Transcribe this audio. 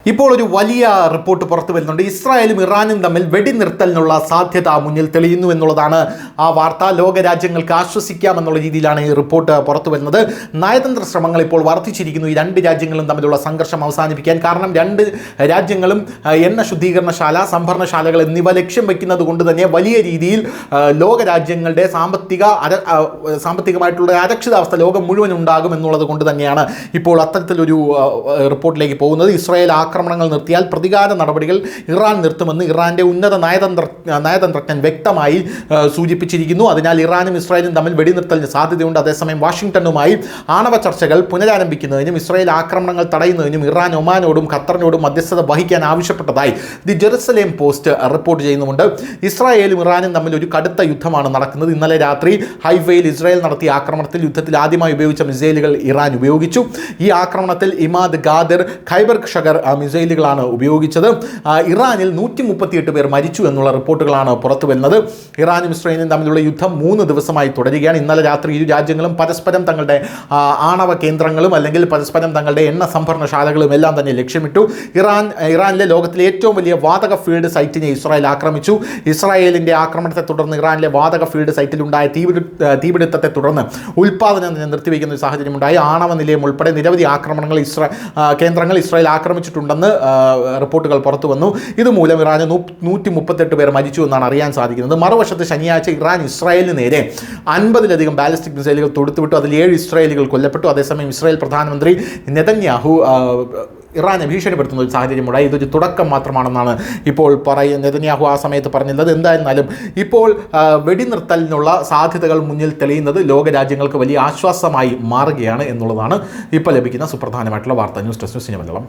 ഇപ്പോൾ ഒരു വലിയ റിപ്പോർട്ട് പുറത്തു വരുന്നുണ്ട്. ഇസ്രായേലും ഇറാനും തമ്മിൽ വെടിനിർത്തലിനുള്ള സാധ്യത മുന്നിൽ തെളിയുന്നു എന്നുള്ളതാണ് ആ വാർത്ത. ലോകരാജ്യങ്ങൾക്ക് ആശ്വസിക്കാമെന്നുള്ള രീതിയിലാണ് ഈ റിപ്പോർട്ട് പുറത്തു വരുന്നത്. നയതന്ത്ര ശ്രമങ്ങൾ ഇപ്പോൾ വർദ്ധിച്ചിരിക്കുന്നു ഈ രണ്ട് രാജ്യങ്ങളും തമ്മിലുള്ള സംഘർഷം അവസാനിപ്പിക്കാൻ. കാരണം രണ്ട് രാജ്യങ്ങളും എണ്ണ ശുദ്ധീകരണശാല, സംഭരണശാലകൾ എന്നിവ ലക്ഷ്യം വയ്ക്കുന്നത് കൊണ്ട് തന്നെ വലിയ രീതിയിൽ ലോകരാജ്യങ്ങളുടെ സാമ്പത്തികമായിട്ടുള്ള അരക്ഷിതാവസ്ഥ ലോകം മുഴുവൻ ഉണ്ടാകും എന്നുള്ളത് കൊണ്ട് തന്നെയാണ് ഇപ്പോൾ അത്തരത്തിലൊരു റിപ്പോർട്ടിലേക്ക് പോകുന്നത്. ഇസ്രായേൽ ആക്രമണങ്ങൾ നിർത്തിയാൽ പ്രതികാര നടപടികൾ ഇറാൻ നിർത്തുമെന്ന് ഇറാൻ്റെ ഉന്നത നയതന്ത്രജ്ഞൻ വ്യക്തമായി സൂചിപ്പിച്ചിരിക്കുന്നു. അതിനാൽ ഇറാനും ഇസ്രായേലും തമ്മിൽ വെടിനിർത്തലിന് സാധ്യതയുണ്ട്. അതേസമയം വാഷിംഗ്ടണുമായി ആണവ ചർച്ചകൾ പുനരാരംഭിക്കുന്നതിനും ഇസ്രായേൽ ആക്രമണങ്ങൾ തടയുന്നതിനും ഇറാൻ ഒമാനോടും ഖത്തറിനോടും മധ്യസ്ഥത വഹിക്കാൻ ആവശ്യപ്പെട്ടതായി ദി ജെറുസലേം പോസ്റ്റ് റിപ്പോർട്ട് ചെയ്യുന്നുമുണ്ട്. ഇസ്രായേലും ഇറാനും തമ്മിൽ ഒരു കടുത്ത യുദ്ധമാണ് നടക്കുന്നത്. ഇന്നലെ രാത്രി ഹൈഫയിൽ ഇസ്രായേൽ നടത്തിയ ആക്രമണത്തിൽ യുദ്ധത്തിൽ ആദ്യമായി ഉപയോഗിച്ച മിസൈലുകൾ ഇറാൻ ഉപയോഗിച്ചു. ഈ ആക്രമണത്തിൽ ഇമാദ്, ഗാദിർ, ഖൈബർ ഷഗർ മിസൈലുകളാണ് ഉപയോഗിച്ചത്. ഇറാനിൽ 138 പേർ മരിച്ചു എന്നുള്ള റിപ്പോർട്ടുകളാണ് പുറത്തു വരുന്നത്. ഇറാനും ഇസ്രായേലും തമ്മിലുള്ള യുദ്ധം 3 ദിവസമായി തുടരുകയാണ്. ഇന്നലെ രാത്രി ഇരു രാജ്യങ്ങളും പരസ്പരം തങ്ങളുടെ ആണവ കേന്ദ്രങ്ങളും അല്ലെങ്കിൽ പരസ്പരം തങ്ങളുടെ എണ്ണ സംഭരണശാലകളും എല്ലാം തന്നെ ലക്ഷ്യമിട്ടു. ഇറാനിലെ ലോകത്തിലെ ഏറ്റവും വലിയ വാതക ഫീൽഡ് സൈറ്റിനെ ഇസ്രായേൽ ആക്രമിച്ചു. ഇസ്രായേലിൻ്റെ ആക്രമണത്തെ തുടർന്ന് ഇറാനിലെ വാതക ഫീൽഡ് സൈറ്റിലുണ്ടായ തീപിടുത്തത്തെ തുടർന്ന് ഉൽപ്പാദനം നിർത്തിവെക്കുന്ന ഒരു സാഹചര്യമുണ്ടായി. ആണവ നിലയം ഉൾപ്പെടെ നിരവധി കേന്ദ്രങ്ങൾ ഇസ്രായേൽ ആക്രമിച്ചിട്ടുണ്ടെന്ന് റിപ്പോർട്ടുകൾ പുറത്തു വന്നു. ഇതുമൂലം ഇറാന് 138 പേർ മരിച്ചു എന്നാണ് അറിയാൻ സാധിക്കുന്നത്. മറുവശത്ത് ശനിയാഴ്ച ഇറാൻ ഇസ്രായേലിന് നേരെ 50ലധികം ബാലിസ്റ്റിക് മിസൈലുകൾ തൊടുത്തുവിട്ടു. അതിൽ 7 ഇസ്രായേലികൾ കൊല്ലപ്പെട്ടു. അതേസമയം ഇസ്രായേൽ പ്രധാനമന്ത്രി നെതന്യാഹു ഇറാനെ ഭീഷണിപ്പെടുത്തുന്ന ഒരു സാഹചര്യമുണ്ടായി. ഇതൊരു തുടക്കം മാത്രമാണെന്നാണ് ഇപ്പോൾ നെതന്യാഹു ആ സമയത്ത് പറഞ്ഞത്. എന്തായിരുന്നാലും ഇപ്പോൾ വെടിനിർത്തലിനുള്ള സാധ്യതകൾ മുന്നിൽ തെളിയുന്നത് ലോകരാജ്യങ്ങൾക്ക് വലിയ ആശ്വാസമായി മാറുകയാണ് എന്നുള്ളതാണ് ഇപ്പോൾ ലഭിക്കുന്ന സുപ്രധാനമായിട്ടുള്ള വാർത്ത. News desk, news Malayalam.